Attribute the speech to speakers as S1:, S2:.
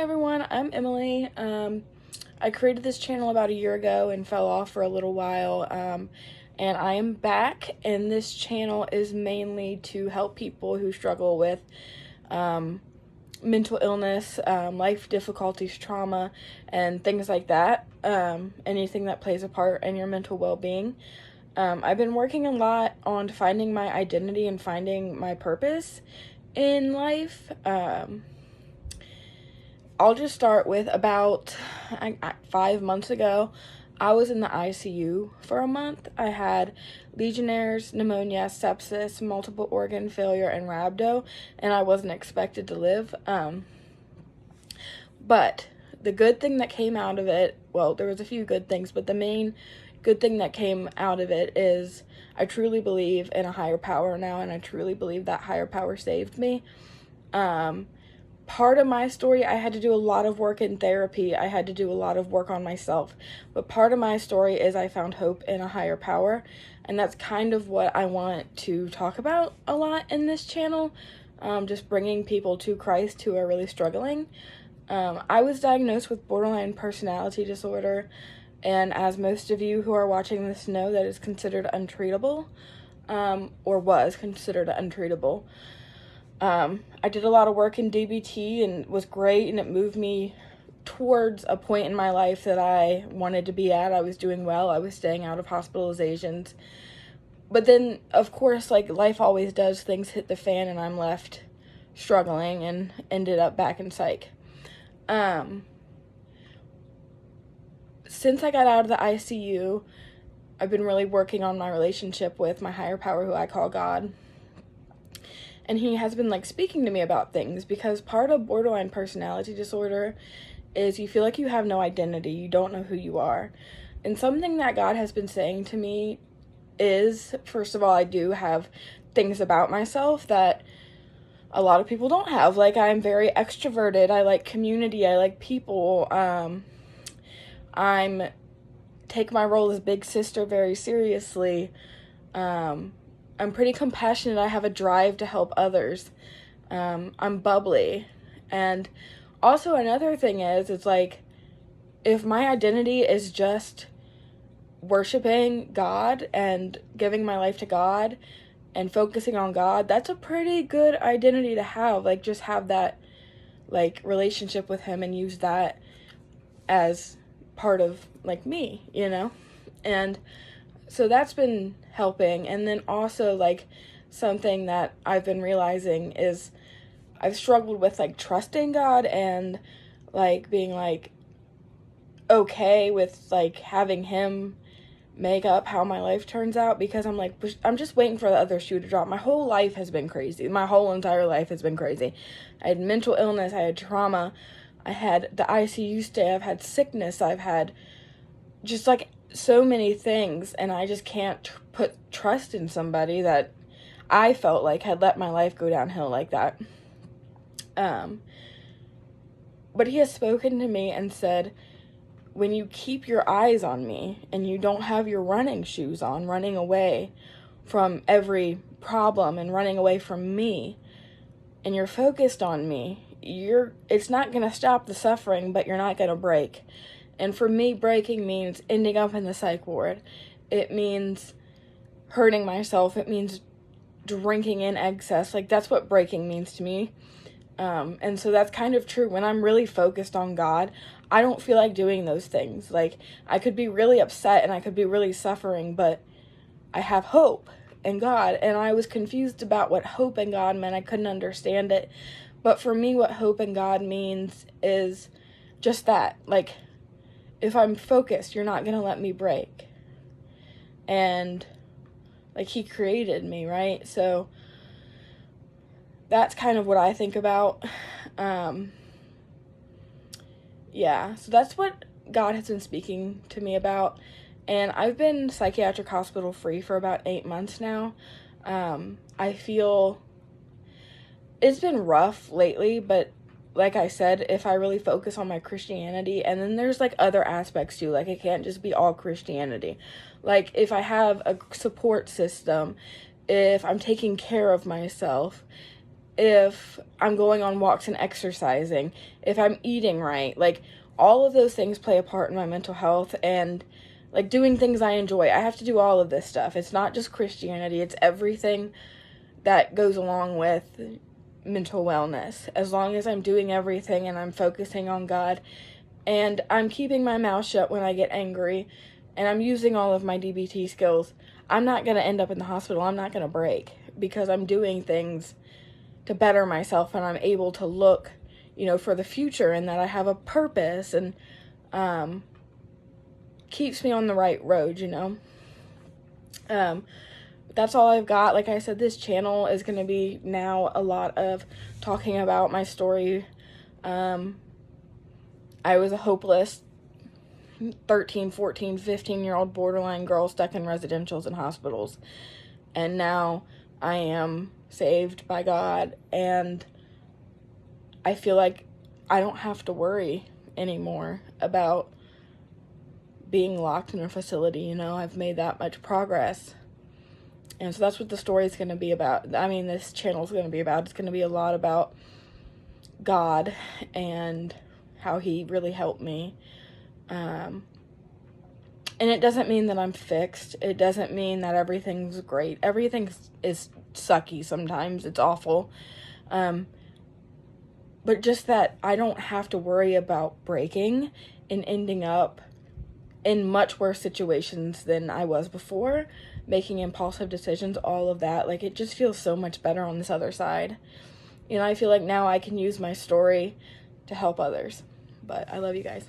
S1: everyone, I'm Emily. I created this channel about a year ago and fell off for a little while, and I am back, and this channel is mainly to help people who struggle with mental illness, life difficulties, trauma, and things like that, anything that plays a part in your mental well-being. I've been working a lot on finding my identity and finding my purpose in life. I'll just start with about 5 months ago, I was in the ICU for a month. I had Legionnaire's, pneumonia, sepsis, multiple organ failure, and rhabdo, and I wasn't expected to live. But the good thing that came out of it, well, there was a few good things, but the main good thing that came out of it is I truly believe in a higher power now, and I truly believe that higher power saved me. Part of my story, I had to do a lot of work in therapy. I had to do a lot of work on myself. But part of my story is I found hope in a higher power. And that's kind of what I want to talk about a lot in this channel. Just bringing people to Christ who are really struggling. I was diagnosed with borderline personality disorder. And as most of you who are watching this know, that is considered untreatable. Or was considered untreatable. I did a lot of work in DBT and was great, and it moved me towards a point in my life that I wanted to be at. I was doing well. I was staying out of hospitalizations. But then, of course, like life always does, things hit the fan and I'm left struggling and ended up back in psych. Since I got out of the ICU, I've been really working on my relationship with my higher power, who I call God. And he has been like speaking to me about things, because part of borderline personality disorder is you feel like you have no identity. You don't know who you are. And something that God has been saying to me is, first of all, I do have things about myself that a lot of people don't have. Like, I'm very extroverted. I like community. I like people. I'm take my role as big sister very seriously. I'm pretty compassionate. I have a drive to help others. I'm bubbly. And also another thing is, it's like, if my identity is just worshiping God and giving my life to God and focusing on God, that's a pretty good identity to have. Like, just have that, like, relationship with him and use that as part of, like, me, you know? And so that's been helping. And then also, like, something that I've been realizing is I've struggled with, like, trusting God and, like, being, like, okay with, like, having him make up how my life turns out, because I'm like, I'm just waiting for the other shoe to drop. My whole life has been crazy. My whole entire life has been crazy. I had mental illness. I had trauma. I had the ICU stay. I've had sickness. I've had just, like, so many things, and I just can't put trust in somebody that I felt like had let my life go downhill like that. But he has spoken to me and said, when you keep your eyes on me and you don't have your running shoes on, running away from every problem and running away from me, and you're focused on me, it's not going to stop the suffering, but you're not going to break. And for me, breaking means ending up in the psych ward. It means hurting myself. It means drinking in excess. Like, that's what breaking means to me. And so that's kind of true. When I'm really focused on God, I don't feel like doing those things. Like, I could be really upset and I could be really suffering, but I have hope in God. And I was confused about what hope in God meant. I couldn't understand it. But for me, what hope in God means is just that. Like, if I'm focused, you're not going to let me break. And, like, he created me, right? So that's kind of what I think about. Yeah, so that's what God has been speaking to me about. And I've been psychiatric hospital free for about 8 months now. I feel it's been rough lately, but like I said, if I really focus on my Christianity, and then there's, like, other aspects too, like, it can't just be all Christianity. Like, if I have a support system, if I'm taking care of myself, if I'm going on walks and exercising, if I'm eating right. Like, all of those things play a part in my mental health, and like doing things I enjoy. I have to do all of this stuff. It's not just Christianity, it's everything that goes along with mental wellness. As long as I'm doing everything and I'm focusing on God, and I'm keeping my mouth shut when I get angry, and I'm using all of my DBT skills, I'm not going to end up in the hospital. I'm not going to break, because I'm doing things to better myself, and I'm able to look, for the future, and that I have a purpose, and keeps me on the right road, That's all I've got. Like I said, this channel is going to be now a lot of talking about my story. I was a hopeless 13, 14, 15-year-old borderline girl stuck in residentials and hospitals. And now I am saved by God, and I feel like I don't have to worry anymore about being locked in a facility. I've made that much progress. And so that's what the story is going to be about. I mean, this channel is going to be about. It's going to be a lot about God and how he really helped me. And it doesn't mean that I'm fixed. It doesn't mean that everything's great. Everything is sucky sometimes. It's awful. But just that I don't have to worry about breaking and ending up in much worse situations than I was before, making impulsive decisions, all of that. Like, it just feels so much better on this other side. I feel like now I can use my story to help others. But I love you guys.